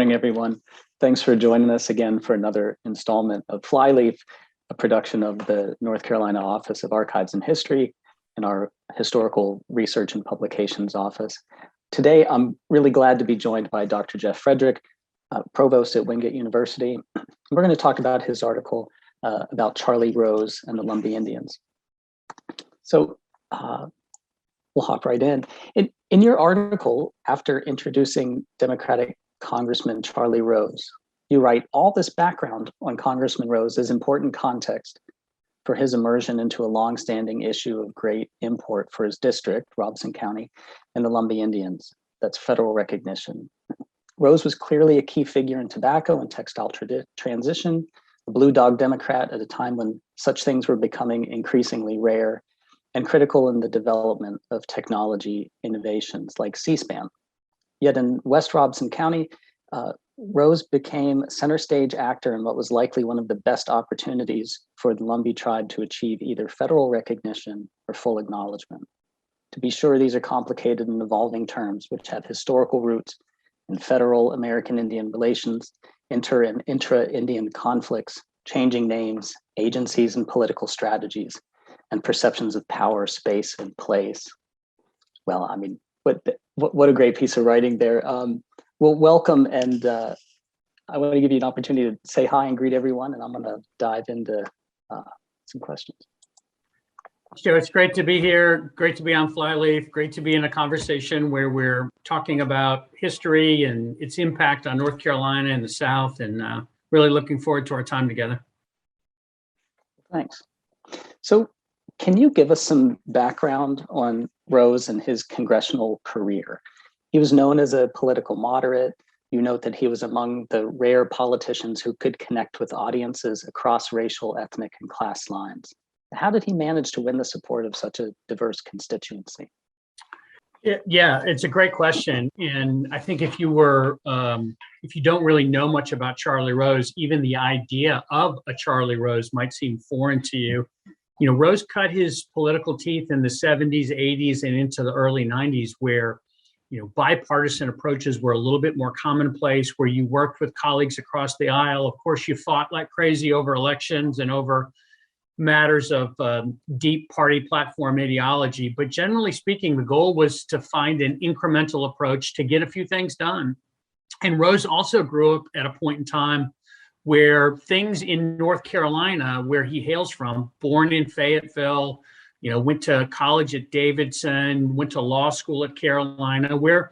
morning, everyone. Thanks for joining us again for another installment of Flyleaf, a production of the North Carolina Office of Archives and History and our Historical Research and Publications Office. Today, I'm really glad to be joined by Dr. Jeff Frederick, Provost at Wingate University. We're going to talk about his article about Charlie Rose and the Lumbee Indians. So we'll hop right in. In your article, after introducing Democratic Congressman Charlie Rose, you write, all this background on Congressman Rose is important context for his immersion into a longstanding issue of great import for his district, Robeson County, and the Lumbee Indians. That's federal recognition. Rose was clearly a key figure in tobacco and textile transition, a blue dog Democrat at a time when such things were becoming increasingly rare, and critical in the development of technology innovations like C-SPAN. Yet in West Robeson County, Rose became center stage actor in what was likely one of the best opportunities for the Lumbee tribe to achieve either federal recognition or full acknowledgement. To be sure, these are complicated and evolving terms which have historical roots in federal American Indian relations, inter and intra-Indian conflicts, changing names, agencies and political strategies, and perceptions of power, space, and place. Well, I mean, what a great piece of writing there. Well, welcome, and I want to give you an opportunity to say hi and greet everyone, and I'm going to dive into some questions. Sure, it's great to be here. Great to be on Flyleaf. Great to be in a conversation where we're talking about history and its impact on North Carolina and the South, and really looking forward to our time together. Thanks. So, can you give us some background on Rose and his congressional career? He was known as a political moderate. You note that he was among the rare politicians who could connect with audiences across racial, ethnic, and class lines. How did he manage to win the support of such a diverse constituency? Yeah, it's a great question. And I think if you don't really know much about Charlie Rose, even the idea of a Charlie Rose might seem foreign to you. You know, Rose cut his political teeth in the 70s, 80s, and into the early 90s, where, you know, bipartisan approaches were a little bit more commonplace, where you worked with colleagues across the aisle. Of course, you fought like crazy over elections and over matters of deep party platform ideology. But generally speaking, the goal was to find an incremental approach to get a few things done. And Rose also grew up at a point in time where things in North Carolina, where he hails from, born in Fayetteville, you know, went to college at Davidson, went to law school at Carolina, where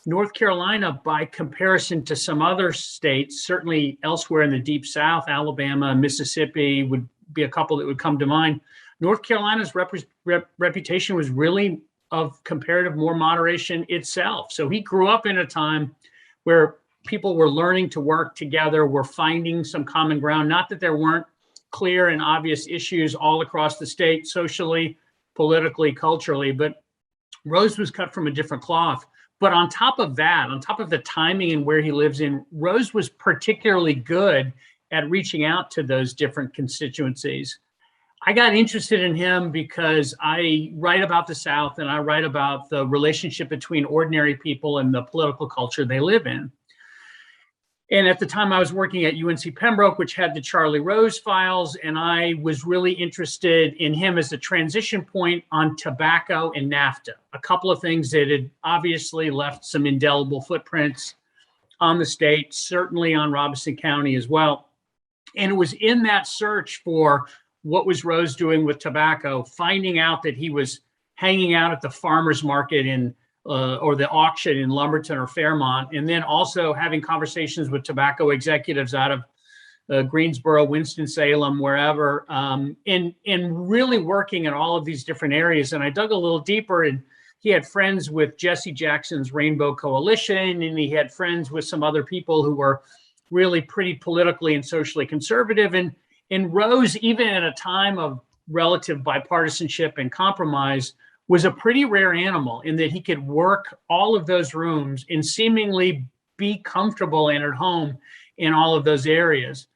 North Carolina, by comparison to some other states, certainly elsewhere in the Deep South, Alabama, Mississippi would be a couple that would come to mind. North Carolina's reputation was really of comparative more moderation itself. So he grew up in a time where people were learning to work together, were finding some common ground. Not that there weren't clear and obvious issues all across the state, socially, politically, culturally, but Rose was cut from a different cloth. But on top of that, on top of the timing and where he lives in, Rose was particularly good at reaching out to those different constituencies. I got interested in him because I write about the South and I write about the relationship between ordinary people and the political culture they live in. And at the time I was working at UNC Pembroke, which had the Charlie Rose files, and I was really interested in him as a transition point on tobacco and NAFTA, a couple of things that had obviously left some indelible footprints on the state, certainly on Robeson County as well. And it was in that search for what was Rose doing with tobacco, finding out that he was hanging out at the farmer's market in or the auction in Lumberton or Fairmont, and then also having conversations with tobacco executives out of Greensboro, Winston-Salem, wherever, and really working in all of these different areas. And I dug a little deeper, and he had friends with Jesse Jackson's Rainbow Coalition, and he had friends with some other people who were really pretty politically and socially conservative. And Rose, even at a time of relative bipartisanship and compromise, was a pretty rare animal in that he could work all of those rooms and seemingly be comfortable and at home in all of those areas.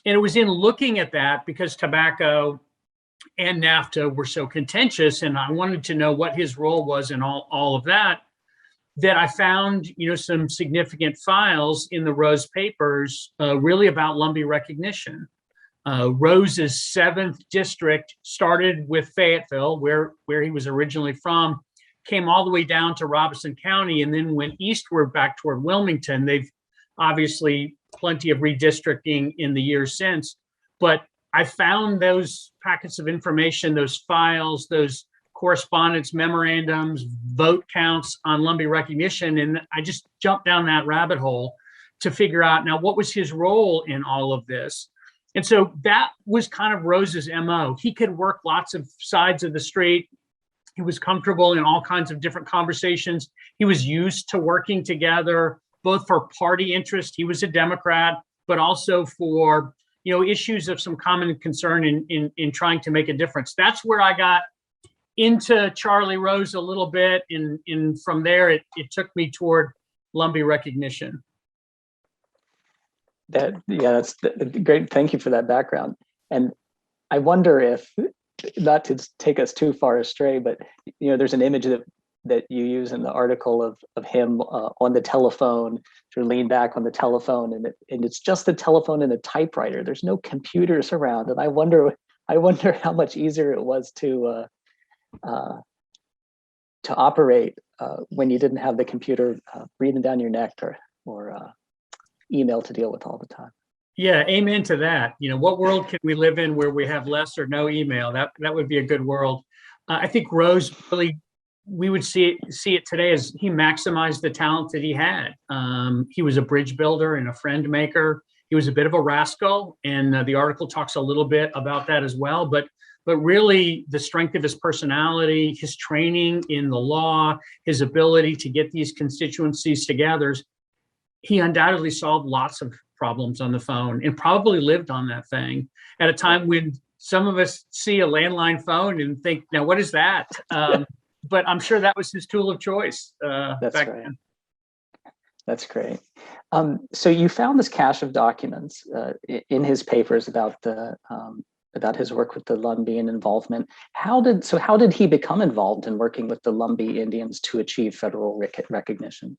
And it was in looking at that, because tobacco and NAFTA were so contentious, and I wanted to know what his role was in all of that, that I found, some significant files in the Rose papers, really about Lumbee recognition. Rose's 7th district started with Fayetteville, where he was originally from, came all the way down to Robeson County, and then went eastward back toward Wilmington. They've obviously plenty of redistricting in the years since, but I found those packets of information, those files, those correspondence memorandums, vote counts on Lumbee recognition, and I just jumped down that rabbit hole to figure out, now, what was his role in all of this? And so that was kind of Rose's MO. He could work lots of sides of the street. He was comfortable in all kinds of different conversations. He was used to working together, both for party interest. He was a Democrat, but also for, issues of some common concern in trying to make a difference. That's where I got into Charlie Rose a little bit. And from there, it took me toward Lumbee recognition. That's great. Thank you for that background. And I wonder if, not to take us too far astray, but there's an image that you use in the article of him on the telephone, to lean back on the telephone, and it's just the telephone and a typewriter. There's no computers around, and I wonder how much easier it was to operate when you didn't have the computer breathing down your neck or email to deal with all the time. Yeah, amen to that. What world can we live in where we have less or no email? That would be a good world. I think Rose really, we would see it today as he maximized the talent that he had. He was a bridge builder and a friend maker. He was a bit of a rascal, and the article talks a little bit about that as well. But really, the strength of his personality, his training in the law, his ability to get these constituencies together, he undoubtedly solved lots of problems on the phone and probably lived on that thing at a time when some of us see a landline phone and think, now, what is that? But I'm sure that was his tool of choice That's back right. then. That's great. So you found this cache of documents in his papers about his work with the Lumbean involvement. How did he become involved in working with the Lumbee Indians to achieve federal recognition?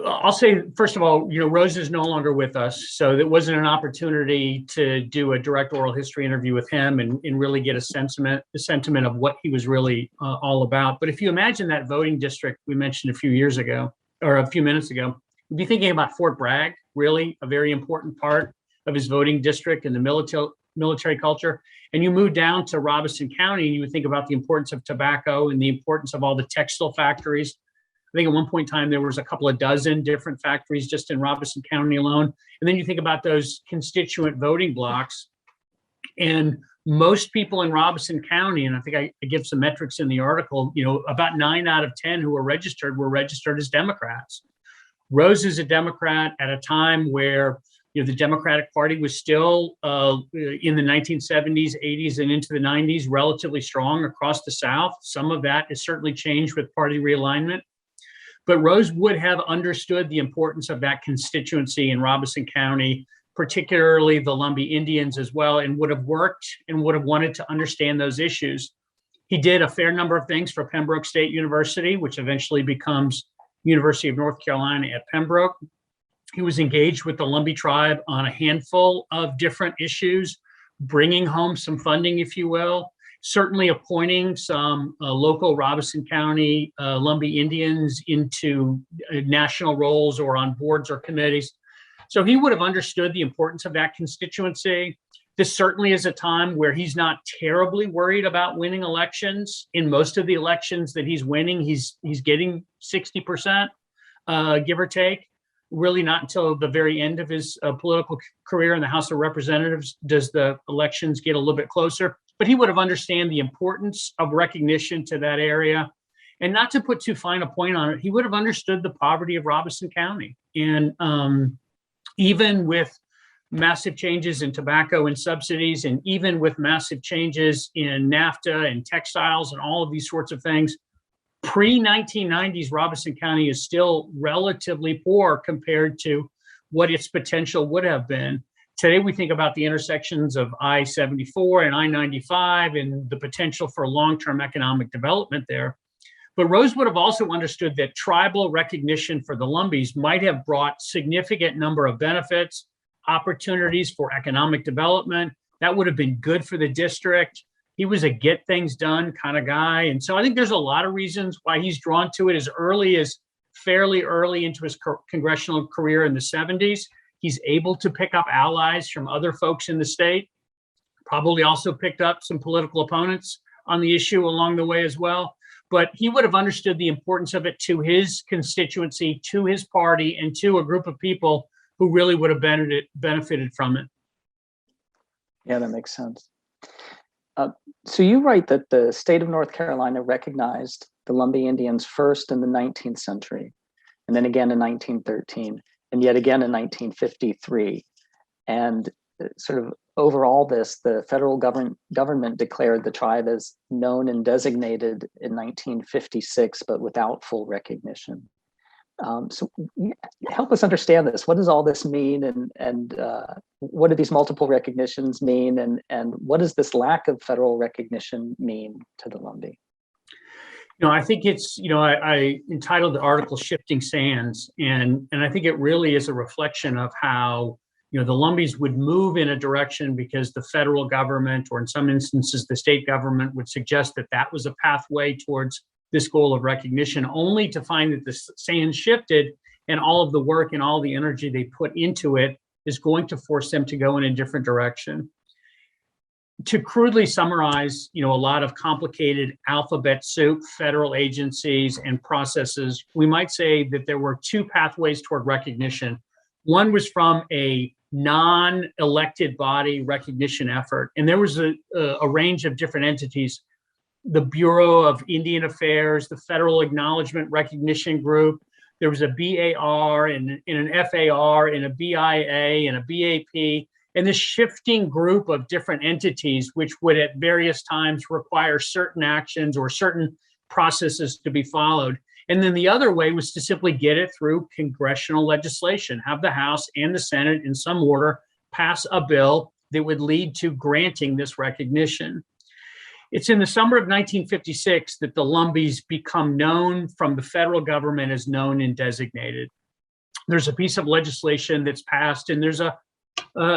I'll say, first of all, Rose is no longer with us, so it wasn't an opportunity to do a direct oral history interview with him and really get a sentiment of what he was really all about. But if you imagine that voting district we mentioned a few minutes ago, you'd be thinking about Fort Bragg, really a very important part of his voting district and the military culture. And you move down to Robeson County, and you would think about the importance of tobacco and the importance of all the textile factories. I think at one point in time, there was a couple of dozen different factories just in Robeson County alone. And then you think about those constituent voting blocks, and most people in Robeson County, and I think I give some metrics in the article, about 9 out of 10 who were registered as Democrats. Rose is a Democrat at a time where the Democratic Party was still in the 1970s, 80s, and into the 90s, relatively strong across the South. Some of that has certainly changed with party realignment. But Rose would have understood the importance of that constituency in Robeson County, particularly the Lumbee Indians as well, and would have worked and would have wanted to understand those issues. He did a fair number of things for Pembroke State University, which eventually becomes University of North Carolina at Pembroke. He was engaged with the Lumbee tribe on a handful of different issues, bringing home some funding, if you will. Certainly appointing some local Robeson County Lumbee Indians into national roles or on boards or committees. So he would have understood the importance of that constituency. This certainly is a time where he's not terribly worried about winning elections. In most of the elections that he's winning, he's getting 60%, give or take. Really not until the very end of his political career in the House of Representatives does the elections get a little bit closer. But he would have understood the importance of recognition to that area. And not to put too fine a point on it, he would have understood the poverty of Robeson County. And even with massive changes in tobacco and subsidies, and even with massive changes in NAFTA and textiles and all of these sorts of things, pre-1990s, Robeson County is still relatively poor compared to what its potential would have been. Today, we think about the intersections of I-74 and I-95 and the potential for long-term economic development there. But Rose would have also understood that tribal recognition for the Lumbees might have brought significant number of benefits, opportunities for economic development. That would have been good for the district. He was a get things done kind of guy. And so I think there's a lot of reasons why he's drawn to it as fairly early into his congressional career in the 70s. He's able to pick up allies from other folks in the state, probably also picked up some political opponents on the issue along the way as well. But he would have understood the importance of it to his constituency, to his party, and to a group of people who really would have benefited from it. Yeah, that makes sense. So you write that the state of North Carolina recognized the Lumbee Indians first in the 19th century, and then again in 1913, and yet again in 1953. And sort of over all this, the federal government declared the tribe as known and designated in 1956, but without full recognition. So help us understand this. What does all this mean, and what do these multiple recognitions mean, and what does this lack of federal recognition mean to the Lumbee? I think it's, I entitled the article "Shifting Sands," and I think it really is a reflection of how, the Lumbees would move in a direction because the federal government, or in some instances the state government, would suggest that that was a pathway towards this goal of recognition, only to find that the sand shifted and all of the work and all the energy they put into it is going to force them to go in a different direction. To crudely summarize, a lot of complicated alphabet soup, federal agencies and processes, we might say that there were two pathways toward recognition. One was from a non-elected body recognition effort, and there was a range of different entities: the Bureau of Indian Affairs, the Federal Acknowledgement Recognition Group. There was a BAR and an FAR and a BIA and a BAP, and this shifting group of different entities, which would at various times require certain actions or certain processes to be followed. And then the other way was to simply get it through congressional legislation, have the House and the Senate in some order pass a bill that would lead to granting this recognition. It's in the summer of 1956 that the Lumbees become known from the federal government as known and designated. There's a piece of legislation that's passed, and there's a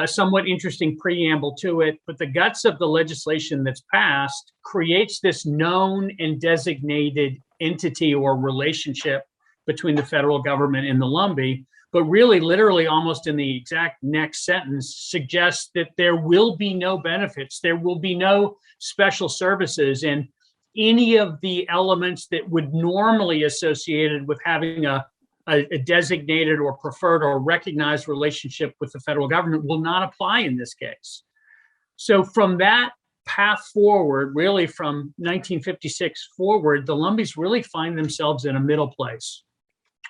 somewhat interesting preamble to it, but the guts of the legislation that's passed creates this known and designated entity or relationship between the federal government and the Lumbee, but really literally almost in the exact next sentence suggests that there will be no benefits, there will be no special services, and any of the elements that would normally associated with having a designated or preferred or recognized relationship with the federal government will not apply in this case. So from that path forward, really from 1956 forward, the Lumbees really find themselves in a middle place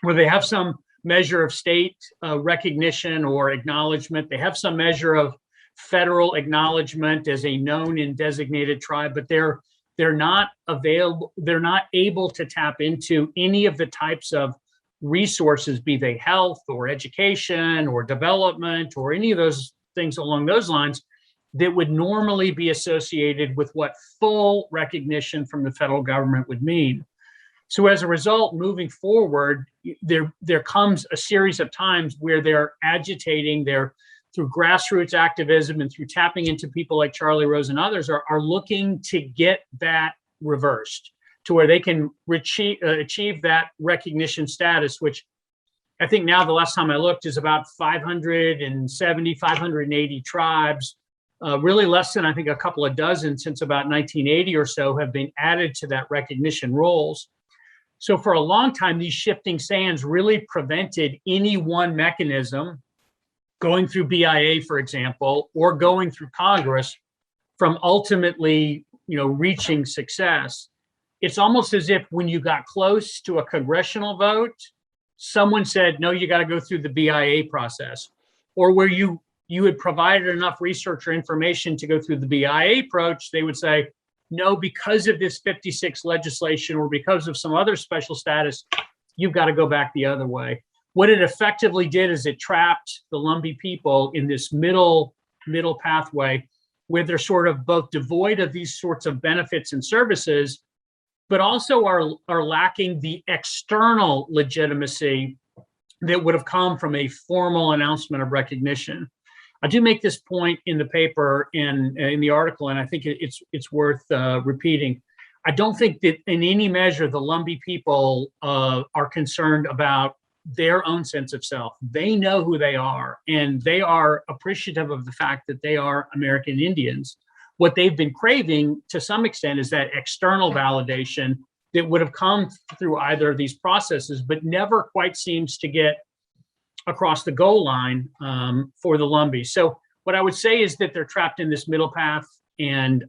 where they have some measure of state recognition or acknowledgement. They have some measure of federal acknowledgement as a known and designated tribe, but they're not available. They're not able to tap into any of the types of resources, be they health or education or development or any of those things along those lines, that would normally be associated with what full recognition from the federal government would mean. So as a result, moving forward, there comes a series of times where they're agitating, they're through grassroots activism and through tapping into people like Charlie Rose and others are looking to get that reversed to where they can achieve that recognition status, which I think now the last time I looked is about 570, 580 tribes. Really less than I think a couple of dozen since about 1980 or so have been added to that recognition rolls. So for a long time, these shifting sands really prevented any one mechanism, going through BIA, for example, or going through Congress, from ultimately, reaching success. It's almost as if when you got close to a congressional vote, someone said, no, you got to go through the BIA process, or where you had provided enough research or information to go through the BIA approach, they would say, no, because of this 56 legislation or because of some other special status, you've got to go back the other way. What it effectively did is it trapped the Lumbee people in this middle pathway where they're sort of both devoid of these sorts of benefits and services, but also are lacking the external legitimacy that would have come from a formal announcement of recognition. I do make this point in the paper in the article, and I think it's worth repeating. I don't think that in any measure the Lumbee people are concerned about their own sense of self. They know who they are, and they are appreciative of the fact that they are American Indians. What they've been craving to some extent is that external validation that would have come through either of these processes, but never quite seems to get across the goal line for the Lumbee. So what I would say is that they're trapped in this middle path, and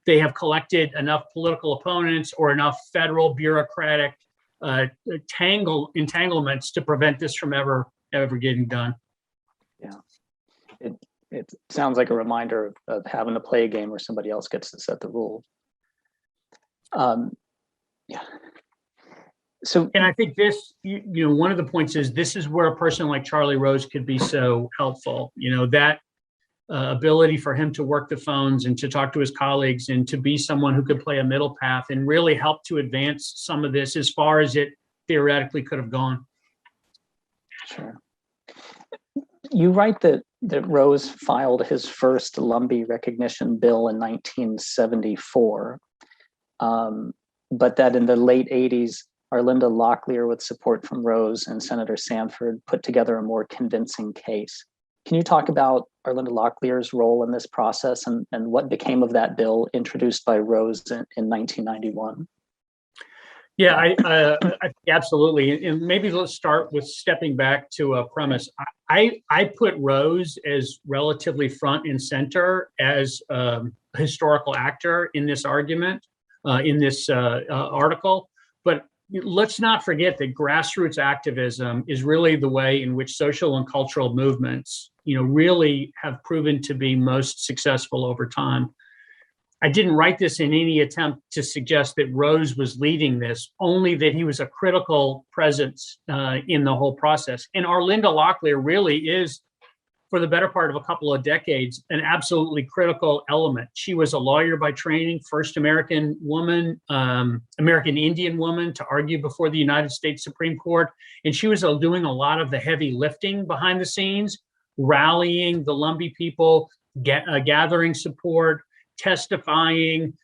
they have collected enough political opponents or enough federal bureaucratic entanglements to prevent this from ever getting done. Yeah, it sounds like a reminder of having to play a game where somebody else gets to set the rules. Yeah. So, and I think this, one of the points is this is where a person like Charlie Rose could be so helpful. That ability for him to work the phones and to talk to his colleagues and to be someone who could play a middle path and really help to advance some of this as far as it theoretically could have gone. Sure. You write that Rose filed his first Lumbee recognition bill in 1974, but that in the late 80s, Arlinda Locklear, with support from Rose and Senator Sanford, put together a more convincing case. Can you talk about Arlinda Locklear's role in this process and what became of that bill introduced by Rose in 1991? Yeah, I absolutely. And maybe let's start with stepping back to a premise. I put Rose as relatively front and center as a historical actor in this argument, in this article. But let's not forget that grassroots activism is really the way in which social and cultural movements, really have proven to be most successful over time. I didn't write this in any attempt to suggest that Rose was leading this, only that he was a critical presence in the whole process. And Arlinda Locklear really is, for the better part of a couple of decades, an absolutely critical element. She was a lawyer by training, first American woman, American Indian woman to argue before the United States Supreme Court. And she was doing a lot of the heavy lifting behind the scenes, rallying the Lumbee people, gathering support, testifying,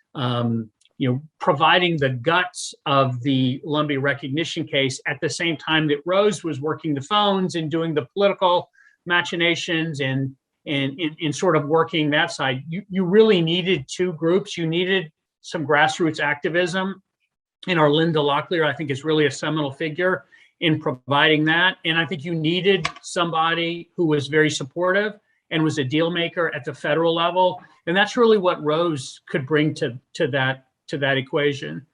providing the guts of the Lumbee recognition case at the same time that Rose was working the phones and doing the political machinations and sort of working that side. You really needed two groups. You needed some grassroots activism, and Arlinda Locklear, I think, is really a seminal figure in providing that. And I think you needed somebody who was very supportive and was a deal maker at the federal level. And that's really what Rose could bring to that equation.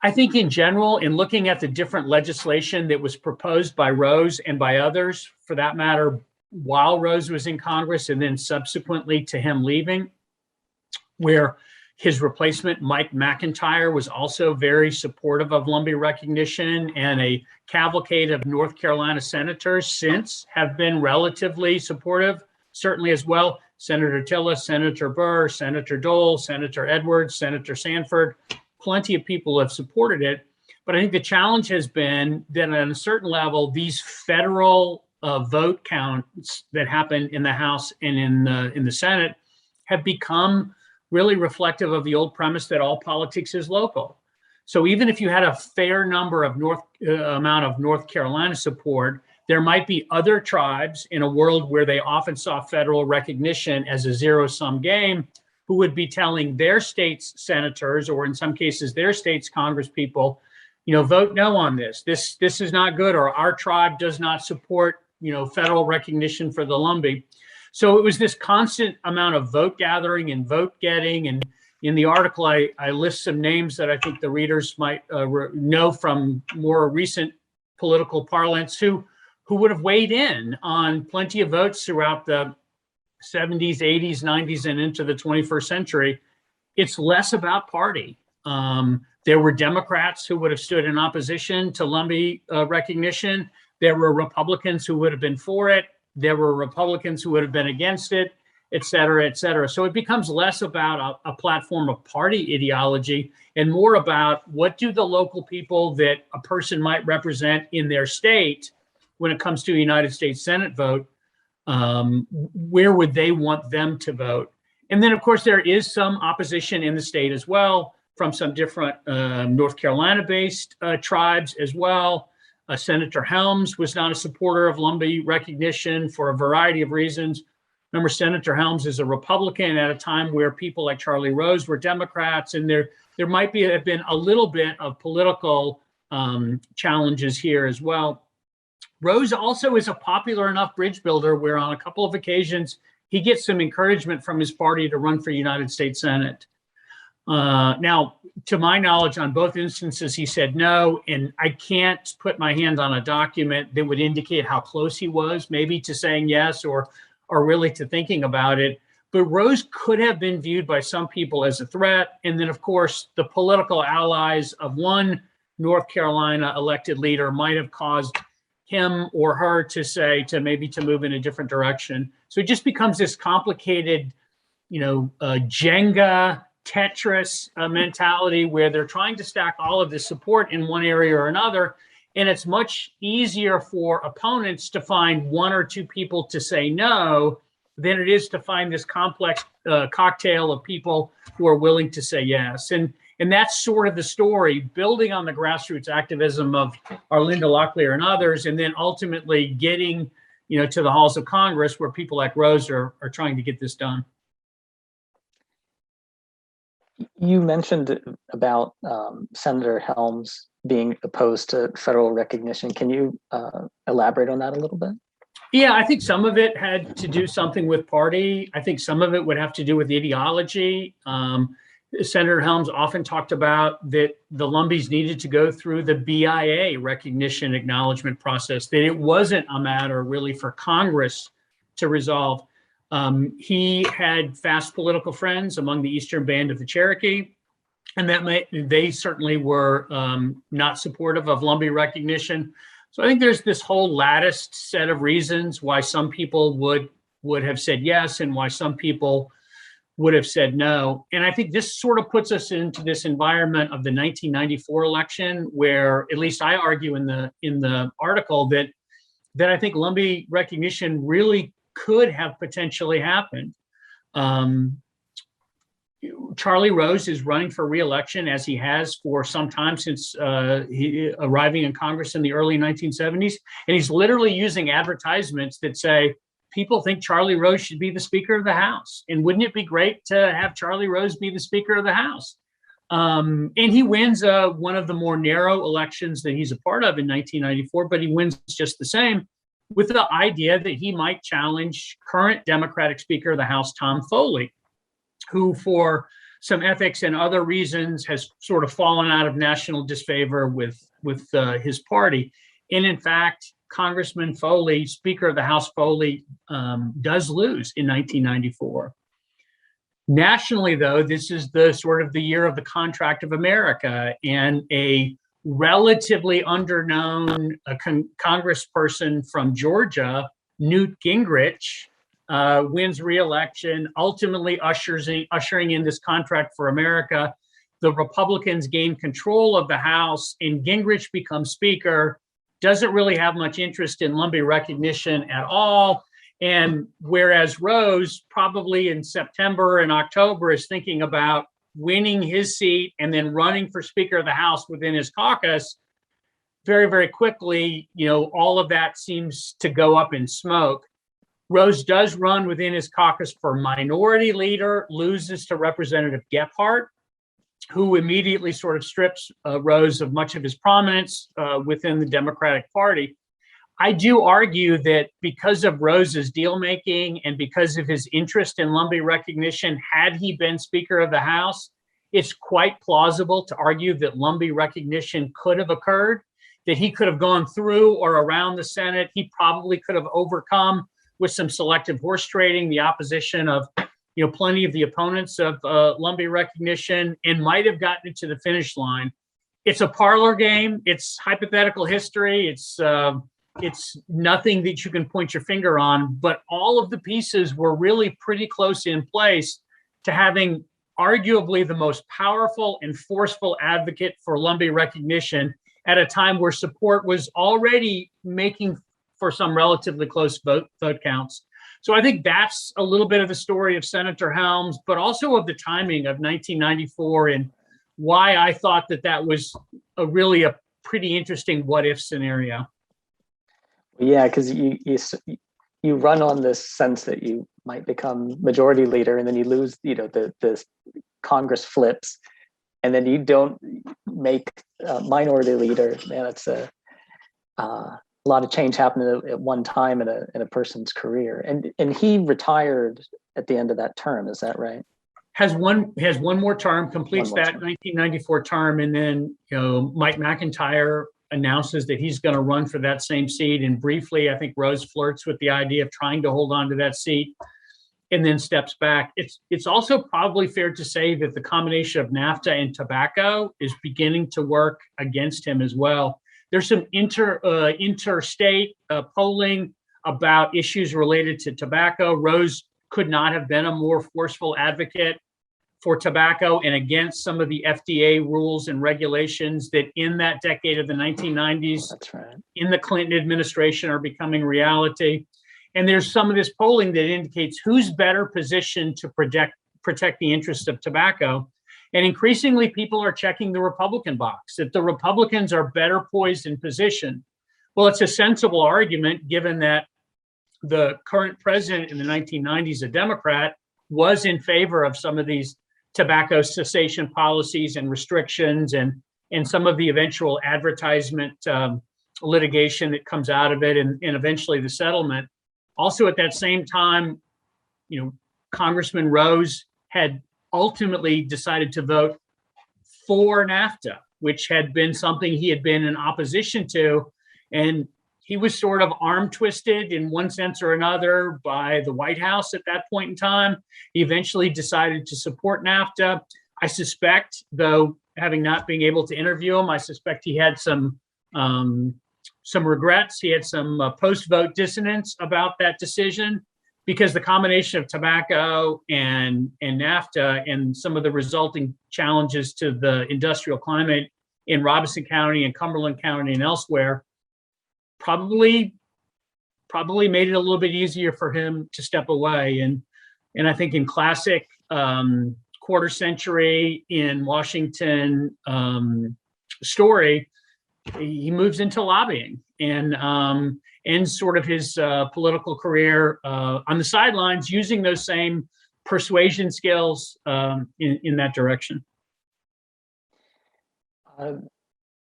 I think in general, in looking at the different legislation that was proposed by Rose and by others, for that matter, while Rose was in Congress and then subsequently to him leaving, where his replacement, Mike McIntyre, was also very supportive of Lumbee recognition, and a cavalcade of North Carolina senators since have been relatively supportive, certainly as well. Senator Tillis, Senator Burr, Senator Dole, Senator Edwards, Senator Sanford, plenty of people have supported it. But I think the challenge has been that at a certain level, these federal vote counts that happen in the House and in the Senate have become really reflective of the old premise that all politics is local. So even if you had a fair number of amount of North Carolina support, there might be other tribes in a world where they often saw federal recognition as a zero-sum game who would be telling their state's senators, or in some cases their state's congresspeople, vote no on this. This is not good, or our tribe does not support, federal recognition for the Lumbee. So it was this constant amount of vote gathering and vote getting. And in the article, I list some names that I think the readers might know from more recent political parlance who would have weighed in on plenty of votes throughout the 70s, 80s, 90s, and into the 21st century. It's less about party. There were Democrats who would have stood in opposition to Lumbee recognition. There were Republicans who would have been for it. There were Republicans who would have been against it. et cetera, et cetera. So it becomes less about a platform of party ideology and more about what do the local people that a person might represent in their state when it comes to a United States Senate vote, where would they want them to vote? And then, of course, there is some opposition in the state as well from some different North Carolina-based tribes as well. Senator Helms was not a supporter of Lumbee recognition for a variety of reasons. Remember, Senator Helms is a Republican at a time where people like Charlie Rose were Democrats, and there might have been a little bit of political challenges here as well. Rose also is a popular enough bridge builder where on a couple of occasions he gets some encouragement from his party to run for United States Senate. Now, to my knowledge, on both instances, he said no, and I can't put my hand on a document that would indicate how close he was, maybe to saying yes or really to thinking about it. But Rose could have been viewed by some people as a threat. And then, of course, the political allies of one North Carolina elected leader might have caused him or her to maybe move in a different direction. So it just becomes this complicated, Jenga, Tetris mentality where they're trying to stack all of this support in one area or another. And it's much easier for opponents to find one or two people to say no than it is to find this complex cocktail of people who are willing to say yes. And that's sort of the story, building on the grassroots activism of Arlinda Locklear and others, and then ultimately getting, to the halls of Congress where people like Rose are trying to get this done. You mentioned about Senator Helms being opposed to federal recognition. Can you elaborate on that a little bit? Yeah, I think some of it had to do something with party. I think some of it would have to do with ideology. Senator Helms often talked about that the Lumbees needed to go through the BIA recognition acknowledgement process, that it wasn't a matter really for Congress to resolve. He had fast political friends among the Eastern Band of the Cherokee, and they certainly were not supportive of Lumbee recognition. So I think there's this whole latticed set of reasons why some people would have said yes and why some people would have said no. And I think this sort of puts us into this environment of the 1994 election, where at least I argue in the article that I think Lumbee recognition really could have potentially happened. Charlie Rose is running for re-election, as he has for some time since he arriving in Congress in the early 1970s. And he's literally using advertisements that say, people think Charlie Rose should be the Speaker of the House. And wouldn't it be great to have Charlie Rose be the Speaker of the House? And he wins one of the more narrow elections that he's a part of in 1994, but he wins just the same, with the idea that he might challenge current Democratic Speaker of the House, Tom Foley, who for some ethics and other reasons has sort of fallen out of national disfavor with his party. And in fact, Congressman Foley, Speaker of the House Foley, does lose in 1994. Nationally, though, this is the sort of the year of the Contract of America, and a relatively underknown congressperson from Georgia, Newt Gingrich, wins re-election, ultimately ushering in this Contract for America. The Republicans gain control of the House, and Gingrich becomes Speaker, doesn't really have much interest in Lumbee recognition at all. And whereas Rose probably in September and October is thinking about winning his seat and then running for Speaker of the House within his caucus, very, very quickly, all of that seems to go up in smoke. Rose does run within his caucus for minority leader, loses to Representative Gephardt, who immediately sort of strips Rose of much of his prominence within the Democratic Party. I do argue that because of Rose's deal-making and because of his interest in Lumbee recognition, had he been Speaker of the House, it's quite plausible to argue that Lumbee recognition could have occurred, that he could have gone through or around the Senate. He probably could have overcome, with some selective horse trading, the opposition of plenty of the opponents of Lumbee recognition, and might have gotten it to the finish line. It's a parlor game. It's hypothetical history. It's it's nothing that you can point your finger on, but all of the pieces were really pretty close in place to having arguably the most powerful and forceful advocate for Lumbee recognition at a time where support was already making for some relatively close vote counts. So I think that's a little bit of the story of Senator Helms, but also of the timing of 1994 and why I thought that that was really a pretty interesting what if scenario. Yeah, because you run on this sense that you might become majority leader, and then you lose, the Congress flips, and then you don't make minority leader. Man, it's a lot of change happened at one time in a person's career, and he retired at the end of that term. Is that right? Has one more term, completes that 1994 term, and then Mike McIntyre announces that he's going to run for that same seat. And briefly, I think Rose flirts with the idea of trying to hold on to that seat, and then steps back. It's also probably fair to say that the combination of NAFTA and tobacco is beginning to work against him as well. There's some interstate polling about issues related to tobacco. Rose could not have been a more forceful advocate for tobacco and against some of the FDA rules and regulations that in that decade of the 1990s, that's right, in the Clinton administration are becoming reality. And there's some of this polling that indicates who's better positioned to protect the interests of tobacco. And increasingly, people are checking the Republican box, that the Republicans are better poised in position. Well, it's a sensible argument given that the current president in the 1990s, a Democrat, was in favor of some of these tobacco cessation policies and restrictions and some of the eventual advertisement litigation that comes out of it and eventually the settlement. Also at that same time, Congressman Rose had ultimately decided to vote for NAFTA, which had been something he had been in opposition to. And he was sort of arm twisted in one sense or another by the White House at that point in time. He eventually decided to support NAFTA. I suspect, though, having not been able to interview him, I suspect he had some regrets. He had some post-vote dissonance about that decision because the combination of tobacco and NAFTA and some of the resulting challenges to the industrial climate in Robeson County and Cumberland County and elsewhere probably made it a little bit easier for him to step away. And I think in classic quarter century in Washington story, he moves into lobbying and ends sort of his political career on the sidelines using those same persuasion skills in that direction.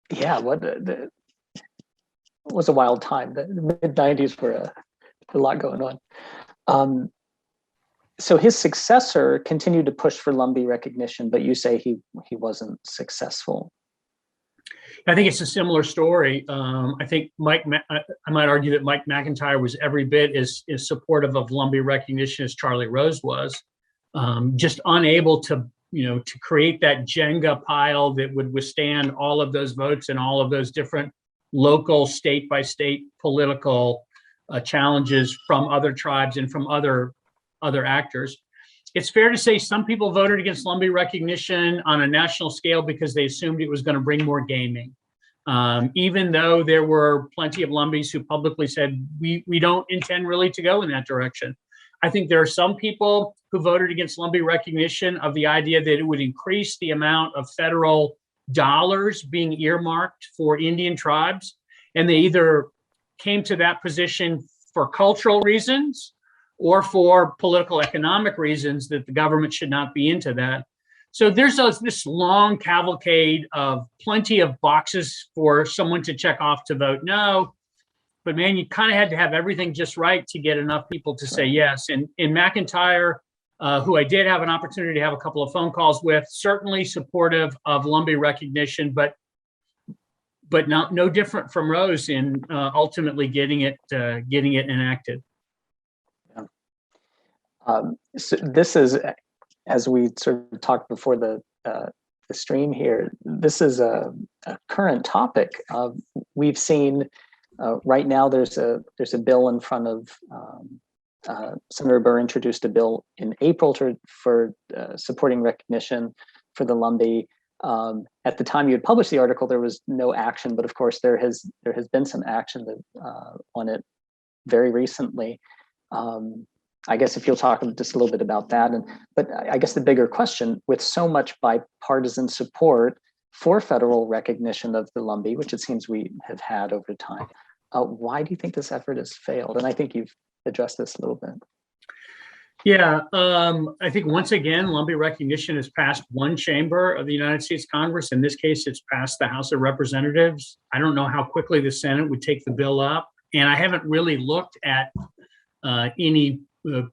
Yeah, it was a wild time. The mid-90s were a lot going on. So his successor continued to push for Lumbee recognition, but you say he wasn't successful. I think it's a similar story. I think I might argue that Mike McIntyre was every bit as supportive of Lumbee recognition as Charlie Rose was, just unable to create that Jenga pile that would withstand all of those votes and all of those different local, state by state political challenges from other tribes and from other actors. It's fair to say some people voted against Lumbee recognition on a national scale because they assumed it was going to bring more gaming. Even though there were plenty of Lumbees who publicly said, we don't intend really to go in that direction. I think there are some people who voted against Lumbee recognition of the idea that it would increase the amount of federal dollars being earmarked for Indian tribes. And they either came to that position for cultural reasons or for political economic reasons that the government should not be into that. So there's this long cavalcade of plenty of boxes for someone to check off to vote no. But man, you kind of had to have everything just right to get enough people to say yes. And in McIntyre, who I did have an opportunity to have a couple of phone calls with, certainly supportive of Lumbee recognition, but no different from Rose in ultimately getting it enacted. So this is, as we sort of talked before the stream here, this is a current topic. We've seen Right now, there's a bill in front of Senator Burr introduced a bill in April for supporting recognition for the Lumbee. At the time you had published the article, there was no action, but of course there has been some action on it very recently. I guess if you'll talk just a little bit about that, but I guess the bigger question, with so much bipartisan support for federal recognition of the Lumbee, which it seems we have had over time, why do you think this effort has failed? And I think you've addressed this a little bit. Yeah, I think once again, Lumbee recognition has passed one chamber of the United States Congress. In this case, it's passed the House of Representatives. I don't know how quickly the Senate would take the bill up. And I haven't really looked at any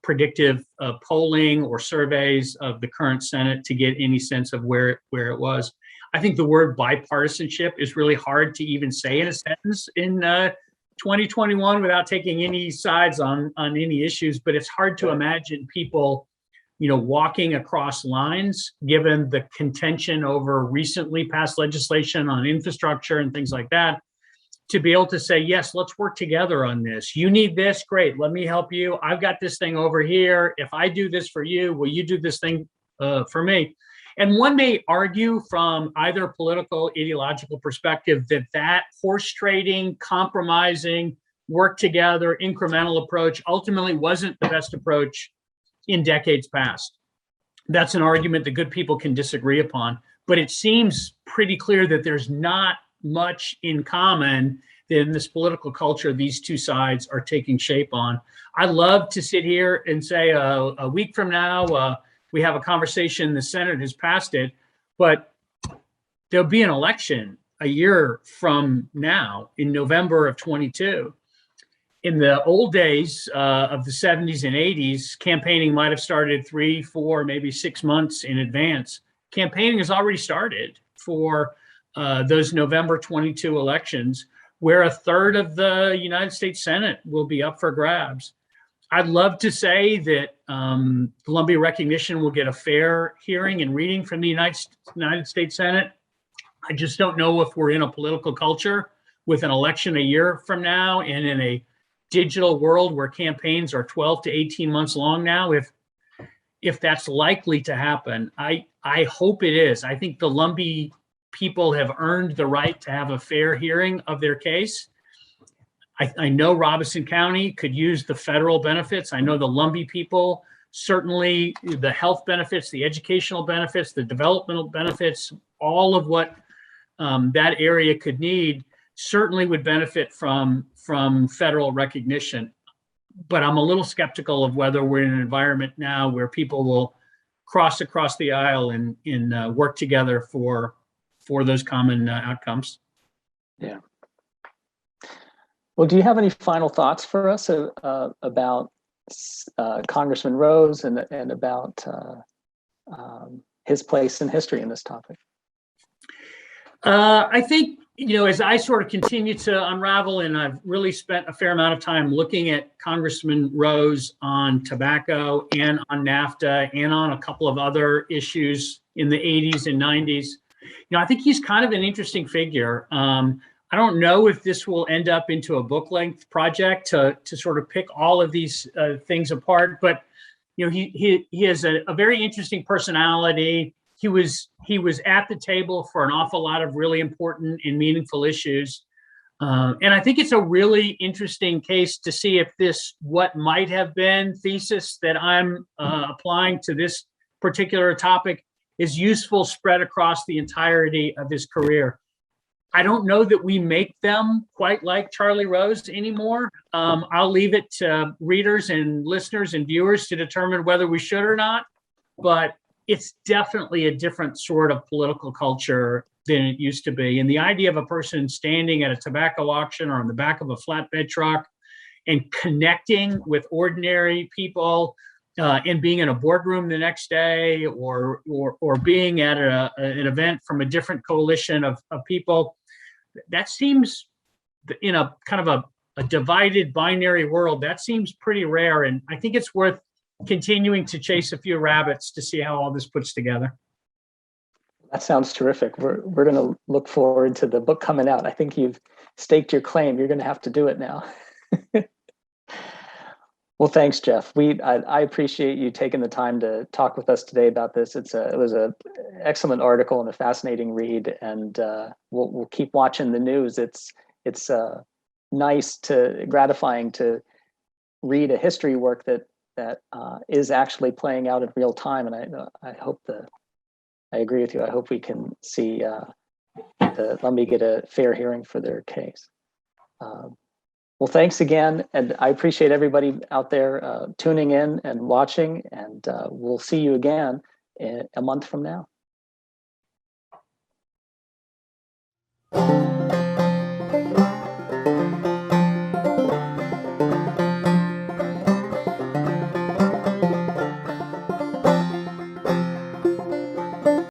predictive polling or surveys of the current Senate to get any sense of where it was. I think the word bipartisanship is really hard to even say in a sentence in 2021 without taking any sides on any issues, but it's hard to imagine people, walking across lines, given the contention over recently passed legislation on infrastructure and things like that, to be able to say, yes, let's work together on this. You need this, great, let me help you. I've got this thing over here. If I do this for you, will you do this thing for me? And one may argue from either political, ideological perspective that horse trading, compromising, work together, incremental approach ultimately wasn't the best approach in decades past. That's an argument that good people can disagree upon, but it seems pretty clear that there's not much in common in this political culture these two sides are taking shape on. I love to sit here and say a week from now, we have a conversation, the Senate has passed it, but there'll be an election a year from now in November of 22. In the old days of the 70s and 80s, campaigning might have started 3, 4, maybe 6 months in advance. Campaigning has already started for those November 22 elections, where a third of the United States Senate will be up for grabs. I'd love to say that Lumbee recognition will get a fair hearing and reading from the United States Senate. I just don't know if we're in a political culture with an election a year from now and in a digital world where campaigns are 12 to 18 months long now, if that's likely to happen. I hope it is. I think the Lumbee people have earned the right to have a fair hearing of their case. I know Robeson County could use the federal benefits. I know the Lumbee people, certainly the health benefits, the educational benefits, the developmental benefits, all of what that area could need certainly would benefit from federal recognition. But I'm a little skeptical of whether we're in an environment now where people will cross across the aisle and work together for those common outcomes. Yeah. Well, do you have any final thoughts for us about Congressman Rose and about his place in history in this topic? I think, as I sort of continue to unravel, and I've really spent a fair amount of time looking at Congressman Rose on tobacco and on NAFTA and on a couple of other issues in the 80s and 90s, I think he's kind of an interesting figure. I don't know if this will end up into a book-length project to sort of pick all of these things apart, but he has a very interesting personality. He was at the table for an awful lot of really important and meaningful issues, and I think it's a really interesting case to see if this what might have been thesis that I'm applying to this particular topic is useful spread across the entirety of his career. I don't know that we make them quite like Charlie Rose anymore. I'll leave it to readers and listeners and viewers to determine whether we should or not, but it's definitely a different sort of political culture than it used to be. And the idea of a person standing at a tobacco auction or on the back of a flatbed truck and connecting with ordinary people and being in a boardroom the next day or being at an event from a different coalition of people, that seems, in a kind of a divided binary world, that seems pretty rare. And I think it's worth continuing to chase a few rabbits to see how all this puts together. That sounds terrific. We're going to look forward to the book coming out. I think you've staked your claim. You're going to have to do it now. Well, thanks, Jeff. I appreciate you taking the time to talk with us today about this. It was a excellent article and a fascinating read, and we'll keep watching the news. It's gratifying to read a history work that is actually playing out in real time, and I agree with you. I hope we can see the Lumbee get a fair hearing for their case. Well, thanks again. And I appreciate everybody out there tuning in and watching. And we'll see you again in a month from now.